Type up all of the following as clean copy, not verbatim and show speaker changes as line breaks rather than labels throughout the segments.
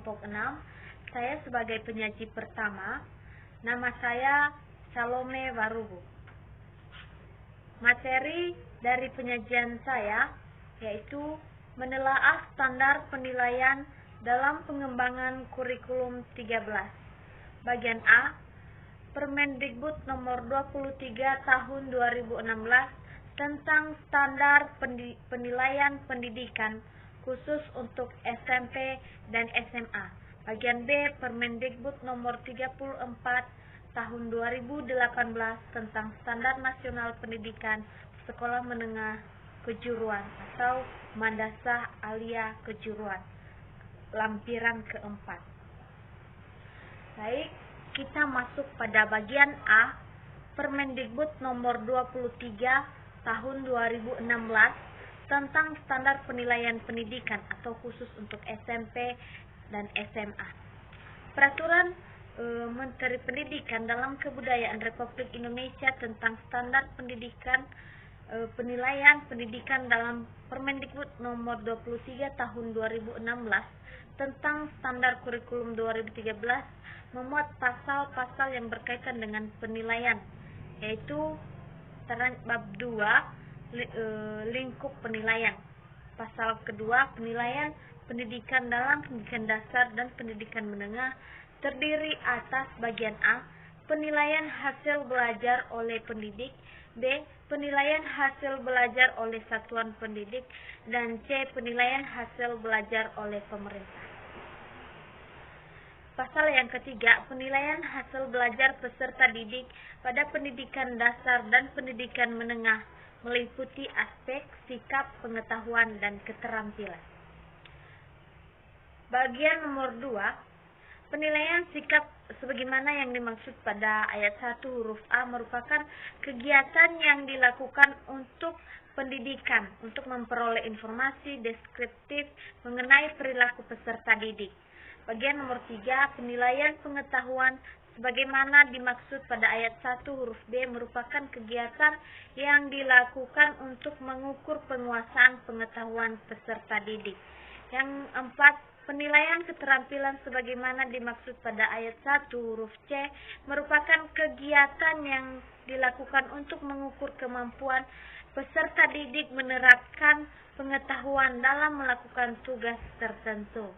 kelompok 6. Saya sebagai penyaji pertama. Nama saya Salome Warubu. Materi dari penyajian saya yaitu menelaah standar penilaian dalam pengembangan kurikulum 13. Bagian A, Permendikbud nomor 23 tahun 2016 tentang standar penilaian pendidikan khusus untuk SMP dan SMA. Bagian B, Permendikbud nomor 34 tahun 2018 tentang standar nasional pendidikan sekolah menengah kejuruan atau madrasah alia kejuruan, lampiran keempat. Baik, kita masuk pada bagian A, Permendikbud nomor 23 tahun 2016 tentang standar penilaian pendidikan atau khusus untuk SMP dan SMA. Peraturan Menteri Pendidikan dalam Kebudayaan Republik Indonesia tentang standar pendidikan penilaian pendidikan dalam Permendikbud nomor 23 tahun 2016 tentang standar kurikulum 2013 memuat pasal-pasal yang berkaitan dengan penilaian, yaitu bab 2 lingkup penilaian. Pasal kedua, penilaian pendidikan dalam pendidikan dasar dan pendidikan menengah terdiri atas bagian A, penilaian hasil belajar oleh pendidik, B, penilaian hasil belajar oleh satuan pendidik, dan C, penilaian hasil belajar oleh pemerintah. Pasal yang ketiga, penilaian hasil belajar peserta didik pada pendidikan dasar dan pendidikan menengah meliputi aspek sikap, pengetahuan, dan keterampilan. Bagian nomor 2, penilaian sikap sebagaimana yang dimaksud pada ayat 1 huruf A merupakan kegiatan yang dilakukan untuk pendidikan, untuk memperoleh informasi deskriptif mengenai perilaku peserta didik. Bagian nomor 3, penilaian pengetahuan sebagaimana dimaksud pada ayat 1 huruf B merupakan kegiatan yang dilakukan untuk mengukur penguasaan pengetahuan peserta didik. Yang 4, penilaian keterampilan sebagaimana dimaksud pada ayat 1 huruf C merupakan kegiatan yang dilakukan untuk mengukur kemampuan peserta didik menerapkan pengetahuan dalam melakukan tugas tertentu.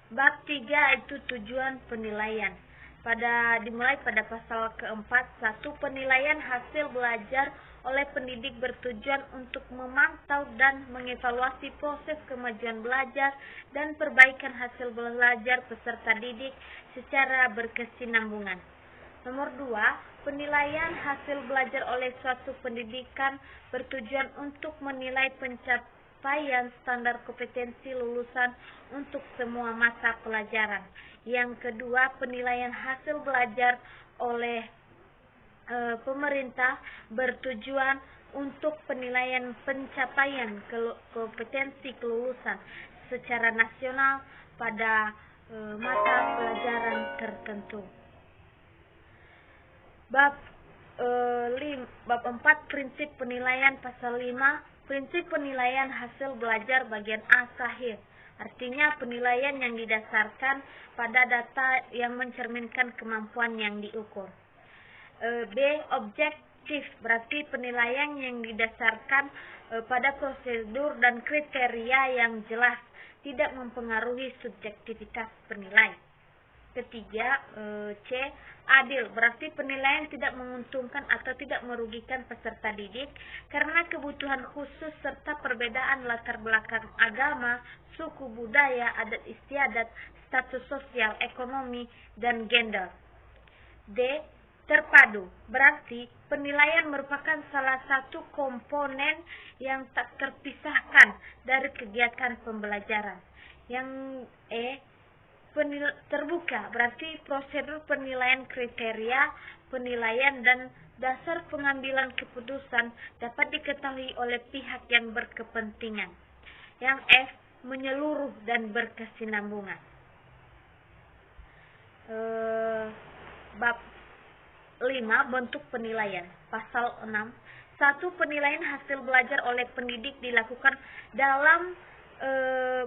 Bab 3 itu tujuan penilaian. Dimulai pada pasal keempat, 1. Penilaian hasil belajar oleh pendidik bertujuan untuk memantau dan mengevaluasi proses kemajuan belajar dan perbaikan hasil belajar peserta didik secara berkesinambungan. Nomor 2, penilaian hasil belajar oleh suatu pendidikan bertujuan untuk menilai pencapaian standar kompetensi lulusan untuk semua masa pelajaran. Yang kedua, penilaian hasil belajar oleh pemerintah bertujuan untuk penilaian pencapaian kompetensi kelulusan secara nasional pada mata pelajaran tertentu. Bab 4 prinsip penilaian. Pasal 5, prinsip penilaian hasil belajar bagian A sahih. Artinya penilaian yang didasarkan pada data yang mencerminkan kemampuan yang diukur. B, objektif, berarti penilaian yang didasarkan pada prosedur dan kriteria yang jelas, tidak mempengaruhi subjektivitas penilai. Ketiga, C, adil, berarti penilaian tidak menguntungkan atau tidak merugikan peserta didik karena kebutuhan khusus serta perbedaan latar belakang agama, suku, budaya, adat istiadat, status sosial, ekonomi, dan gender. D, terpadu, berarti penilaian merupakan salah satu komponen yang tak terpisahkan dari kegiatan pembelajaran. Yang E, terbuka, berarti prosedur penilaian, kriteria penilaian, dan dasar pengambilan keputusan dapat diketahui oleh pihak yang berkepentingan. Yang F, menyeluruh dan berkesinambungan. Bab 5, bentuk penilaian. Pasal 6, 1. Penilaian hasil belajar oleh pendidik dilakukan dalam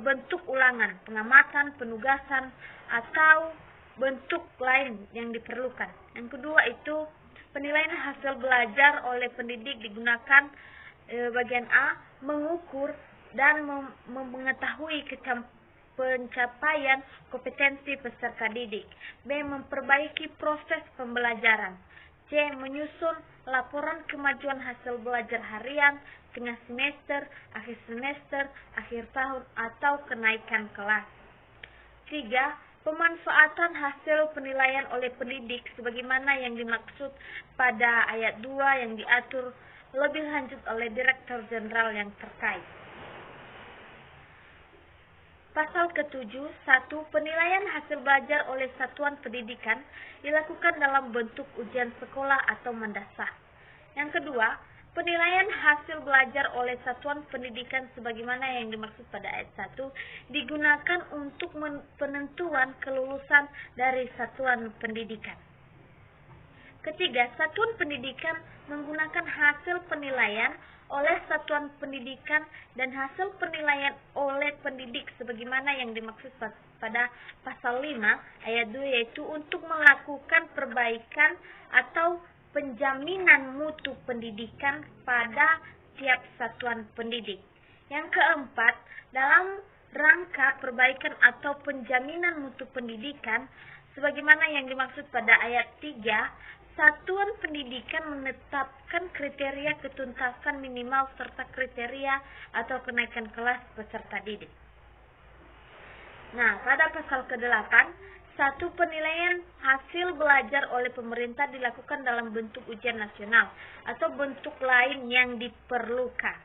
bentuk ulangan, pengamatan, penugasan, atau bentuk lain yang diperlukan. Yang kedua itu penilaian hasil belajar oleh pendidik digunakan bagian A, mengukur dan mengetahui pencapaian kompetensi peserta didik. B, memperbaiki proses pembelajaran. C, menyusun laporan kemajuan hasil belajar harian, tengah semester, akhir tahun, atau kenaikan kelas. 3. Pemanfaatan hasil penilaian oleh pendidik sebagaimana yang dimaksud pada ayat 2 yang diatur lebih lanjut oleh Direktur Jenderal yang terkait. Pasal ke-7, 1. Penilaian hasil belajar oleh satuan pendidikan dilakukan dalam bentuk ujian sekolah atau mendasar. Yang kedua, penilaian hasil belajar oleh satuan pendidikan sebagaimana yang dimaksud pada ayat 1 digunakan untuk penentuan kelulusan dari satuan pendidikan. Ketiga, satuan pendidikan menggunakan hasil penilaian oleh satuan pendidikan dan hasil penilaian oleh pendidik sebagaimana yang dimaksud pada pasal 5 ayat 2 yaitu untuk melakukan perbaikan atau penjaminan mutu pendidikan pada tiap satuan pendidik. Yang keempat, dalam rangka perbaikan atau penjaminan mutu pendidikan sebagaimana yang dimaksud pada ayat 3, satuan pendidikan menetapkan kriteria ketuntasan minimal serta kriteria atau kenaikan kelas peserta didik. Nah, pada pasal ke-8, 1. Penilaian hasil belajar oleh pemerintah dilakukan dalam bentuk ujian nasional atau bentuk lain yang diperlukan.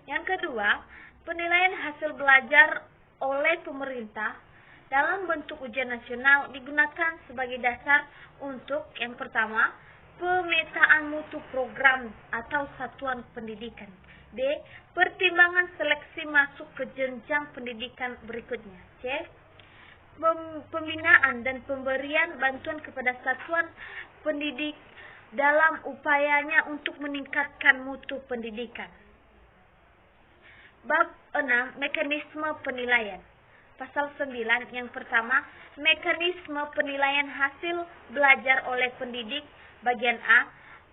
Yang kedua, penilaian hasil belajar oleh pemerintah dalam bentuk ujian nasional digunakan sebagai dasar untuk yang pertama, pemetaan mutu program atau satuan pendidikan. B. Pertimbangan seleksi masuk ke jenjang pendidikan berikutnya. C. Pembinaan dan pemberian bantuan kepada satuan pendidik dalam upayanya untuk meningkatkan mutu pendidikan. Bab 6. Mekanisme penilaian. Pasal 9 yang pertama, mekanisme penilaian hasil belajar oleh pendidik. Bagian A,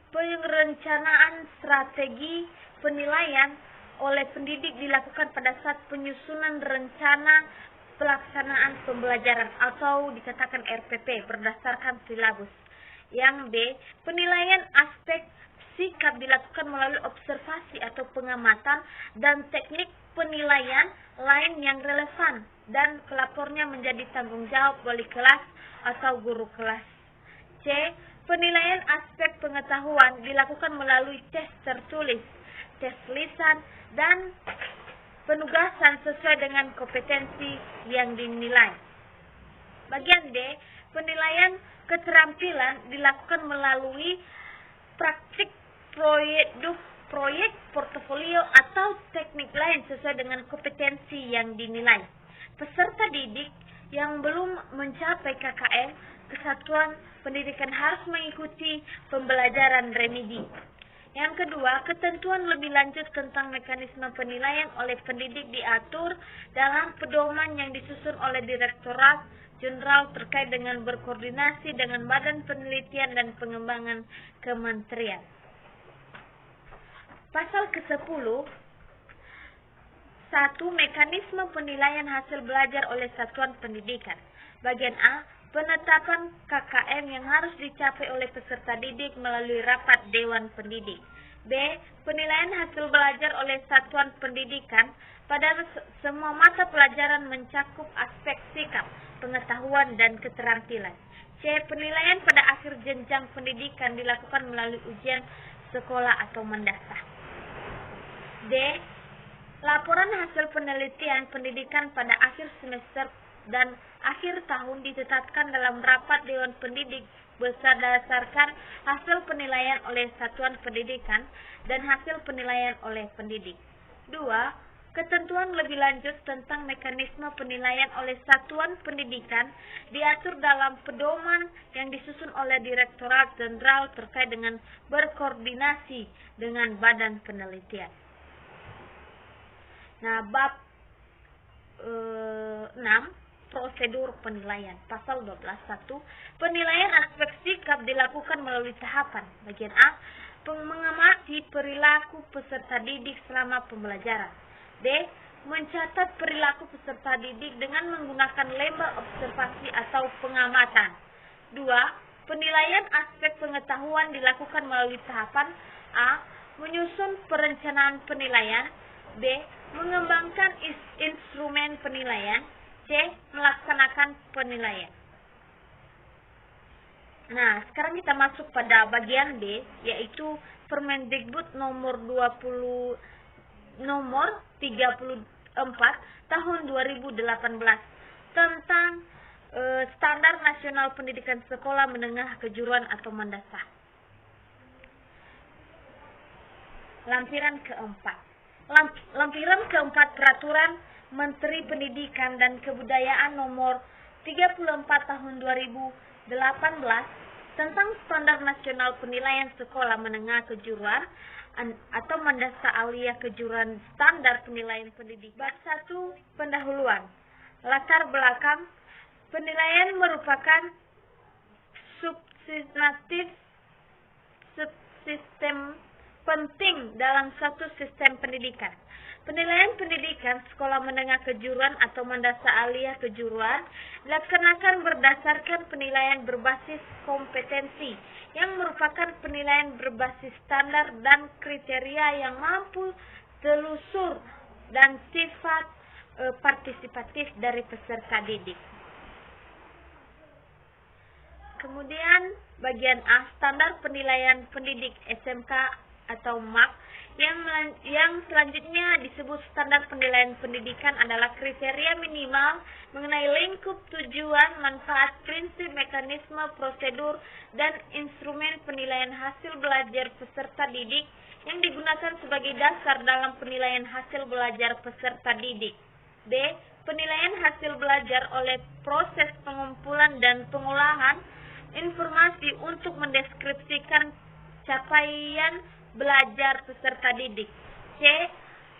perencanaan strategi penilaian oleh pendidik dilakukan pada saat penyusunan rencana pelaksanaan pembelajaran atau dikatakan RPP berdasarkan silabus. Yang B, penilaian aspek sikap dilakukan melalui observasi atau pengamatan dan teknik penilaian lain yang relevan dan pelapornya menjadi tanggung jawab wali kelas atau guru kelas. C. Penilaian aspek pengetahuan dilakukan melalui tes tertulis, tes lisan, dan penugasan sesuai dengan kompetensi yang dinilai. Bagian D. Penilaian keterampilan dilakukan melalui praktik proyek portofolio atau teknik lain sesuai dengan kompetensi yang dinilai. Peserta didik yang belum mencapai KKM kesatuan pendidikan harus mengikuti pembelajaran remedi. Yang kedua, ketentuan lebih lanjut tentang mekanisme penilaian oleh pendidik diatur dalam pedoman yang disusun oleh Direktorat Jenderal terkait dengan berkoordinasi dengan Badan Penelitian dan Pengembangan Kementerian. Pasal ke-10, 1. Mekanisme penilaian hasil belajar oleh satuan pendidikan. Bagian A, penetapan KKM yang harus dicapai oleh peserta didik melalui rapat Dewan Pendidik. B. Penilaian hasil belajar oleh satuan pendidikan pada semua mata pelajaran mencakup aspek sikap, pengetahuan, dan keterampilan. C. Penilaian pada akhir jenjang pendidikan dilakukan melalui ujian sekolah atau mendasar. D. Laporan hasil penelitian pendidikan pada akhir semester dan akhir tahun ditetapkan dalam rapat Dewan Pendidik berdasarkan hasil penilaian oleh satuan pendidikan dan hasil penilaian oleh pendidik. 2. Ketentuan lebih lanjut tentang mekanisme penilaian oleh satuan pendidikan diatur dalam pedoman yang disusun oleh Direktorat Jenderal terkait dengan berkoordinasi dengan Badan Penelitian. Nah, bab Prosedur penilaian. Pasal 12.1, penilaian aspek sikap dilakukan melalui tahapan. Bagian A, mengamati perilaku peserta didik selama pembelajaran. B, mencatat perilaku peserta didik dengan menggunakan label observasi atau pengamatan. 2, penilaian aspek pengetahuan dilakukan melalui tahapan. A, menyusun perencanaan penilaian. B, mengembangkan instrumen penilaian. C, melaksanakan penilaian. Nah, sekarang kita masuk pada bagian B, yaitu Permendikbud nomor 34 tahun 2018 tentang Standar Nasional Pendidikan Sekolah Menengah Kejuruan atau Mendasar. Lampiran keempat. Lampiran keempat Peraturan Menteri Pendidikan dan Kebudayaan nomor 34 tahun 2018 tentang Standar Nasional Penilaian Sekolah Menengah Kejuruan atau Mendasar Aliyah Kejuruan Standar Penilaian Pendidikan. Bab 1, pendahuluan. Latar belakang. Penilaian merupakan subsistem penting dalam suatu sistem pendidikan. Penilaian pendidikan sekolah menengah kejuruan atau mendasar aliyah kejuruan dilaksanakan berdasarkan penilaian berbasis kompetensi yang merupakan penilaian berbasis standar dan kriteria yang mampu telusur dan sifat partisipatif dari peserta didik. Kemudian bagian A, standar penilaian pendidik SMK atau MAK yang selanjutnya disebut standar penilaian pendidikan adalah kriteria minimal mengenai lingkup tujuan, manfaat, prinsip, mekanisme, prosedur, dan instrumen penilaian hasil belajar peserta didik yang digunakan sebagai dasar dalam penilaian hasil belajar peserta didik. B, penilaian hasil belajar oleh proses pengumpulan dan pengolahan informasi untuk mendeskripsikan capaian belajar peserta didik. C,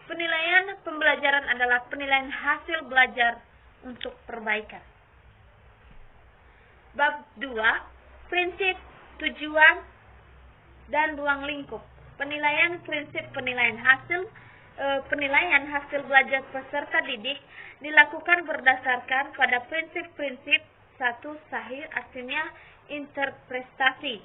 penilaian pembelajaran adalah penilaian hasil belajar untuk perbaikan. Bab 2, prinsip, tujuan, dan ruang lingkup. Penilaian prinsip penilaian hasil belajar peserta didik dilakukan berdasarkan pada prinsip-prinsip. 1. Sahih, artinya interpretasi,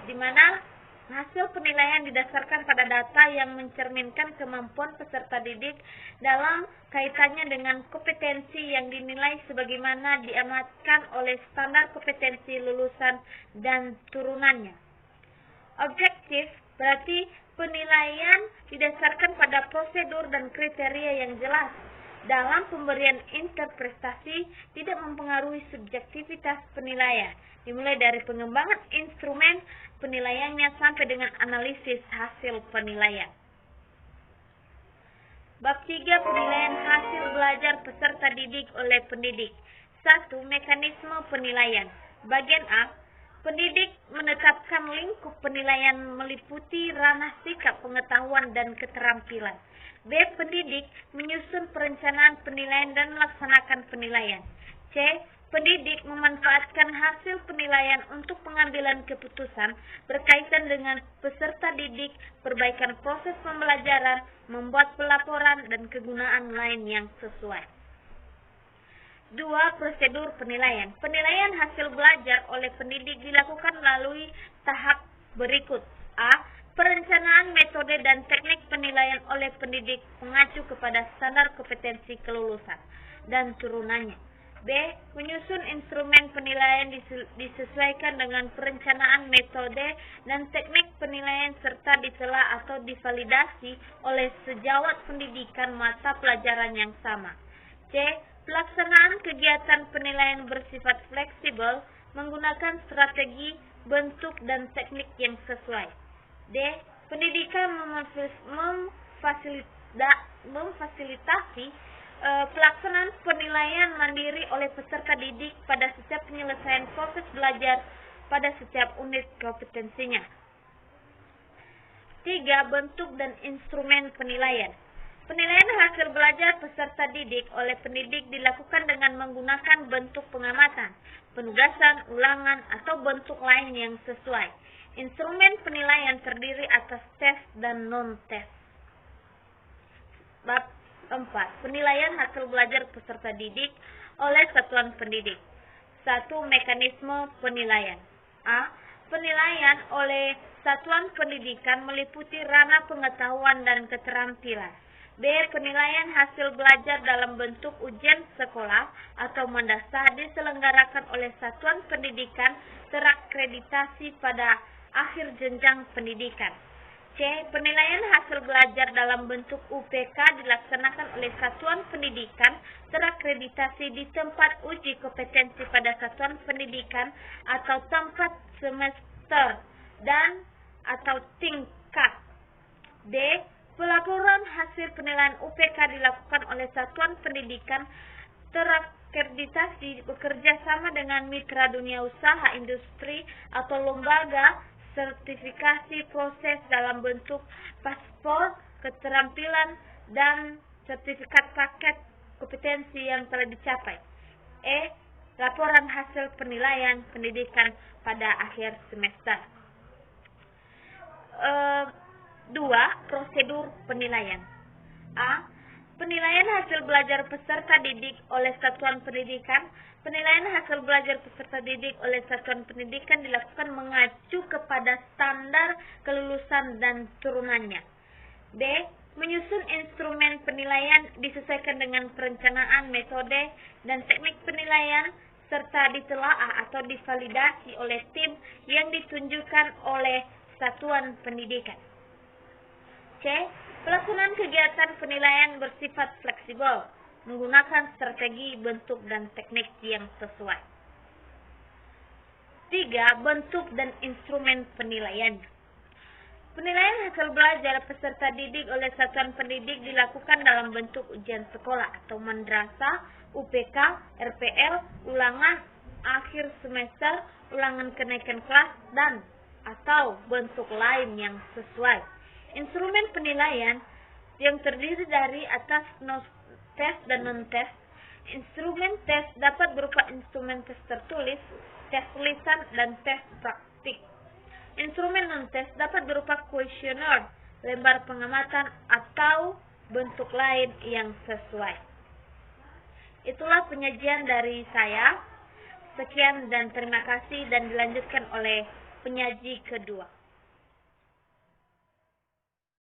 di mana hasil penilaian didasarkan pada data yang mencerminkan kemampuan peserta didik dalam kaitannya dengan kompetensi yang dinilai sebagaimana diamatkan oleh standar kompetensi lulusan dan turunannya. Objektif berarti penilaian didasarkan pada prosedur dan kriteria yang jelas. Dalam pemberian interpretasi tidak mempengaruhi subjektivitas penilaian, dimulai dari pengembangan instrumen penilaiannya sampai dengan analisis hasil penilaian. Bab 3, penilaian hasil belajar peserta didik oleh pendidik. 1. Mekanisme penilaian. Bagian A, pendidik menetapkan lingkup penilaian meliputi ranah sikap, pengetahuan, dan keterampilan. B. Pendidik menyusun perencanaan penilaian dan melaksanakan penilaian. C. Pendidik memanfaatkan hasil penilaian untuk pengambilan keputusan berkaitan dengan peserta didik, perbaikan proses pembelajaran, membuat pelaporan, dan kegunaan lain yang sesuai. 2. Prosedur penilaian. Penilaian hasil belajar oleh pendidik dilakukan melalui tahap berikut. A. Perencanaan metode dan teknik penilaian oleh pendidik mengacu kepada standar kompetensi kelulusan dan turunannya. B. Menyusun instrumen penilaian disesuaikan dengan perencanaan metode dan teknik penilaian serta ditelaah atau divalidasi oleh sejawat pendidikan mata pelajaran yang sama. C. Pelaksanaan kegiatan penilaian bersifat fleksibel menggunakan strategi, bentuk, dan teknik yang sesuai. D. Pendidikan memfasilitasi pelaksanaan penilaian mandiri oleh peserta didik pada setiap penyelesaian proses belajar pada setiap unit kompetensinya. 3. Bentuk dan instrumen penilaian. Penilaian hasil belajar peserta didik oleh pendidik dilakukan dengan menggunakan bentuk pengamatan, penugasan, ulangan, atau bentuk lain yang sesuai. Instrumen penilaian terdiri atas tes dan non-tes. Bab 4. Penilaian hasil belajar peserta didik oleh satuan pendidik. 1. Mekanisme penilaian. A. Penilaian oleh satuan pendidikan meliputi ranah pengetahuan dan keterampilan. B. Penilaian hasil belajar dalam bentuk ujian sekolah atau mendasar diselenggarakan oleh satuan pendidikan terakreditasi pada akhir jenjang pendidikan. C. Penilaian hasil belajar dalam bentuk UPK dilaksanakan oleh satuan pendidikan terakreditasi di tempat uji kompetensi pada satuan pendidikan atau tempat semester dan atau tingkat. D. Pelaporan hasil penilaian UPK dilakukan oleh satuan pendidikan terakreditasi bekerja sama dengan mitra dunia usaha, industri, atau lembaga sertifikasi proses dalam bentuk paspor, keterampilan, dan sertifikat paket kompetensi yang telah dicapai. E. Laporan hasil penilaian pendidikan pada akhir semester. 2. Prosedur penilaian. A. Penilaian hasil belajar peserta didik oleh satuan pendidikan. Penilaian hasil belajar peserta didik oleh satuan pendidikan dilakukan mengacu kepada standar kelulusan dan turunannya. B. Menyusun instrumen penilaian disesuaikan dengan perencanaan, metode, dan teknik penilaian serta ditelaah atau divalidasi oleh tim yang ditunjukkan oleh satuan pendidikan. C. Pelaksanaan kegiatan penilaian bersifat fleksibel, menggunakan strategi, bentuk, dan teknik yang sesuai. 3. Bentuk dan instrumen penilaian. Penilaian hasil belajar peserta didik oleh satuan pendidik dilakukan dalam bentuk ujian sekolah atau madrasah, UPK, RPL, ulangan akhir semester, ulangan kenaikan kelas, dan atau bentuk lain yang sesuai. Instrumen penilaian yang terdiri dari atas tes dan non-tes. Instrumen tes dapat berupa instrumen tes tertulis, tes tulisan, dan tes praktik. Instrumen non-tes dapat berupa kuesioner, lembar pengamatan, atau bentuk lain yang sesuai. Itulah penyajian dari saya. Sekian dan terima kasih, dan dilanjutkan oleh penyaji kedua.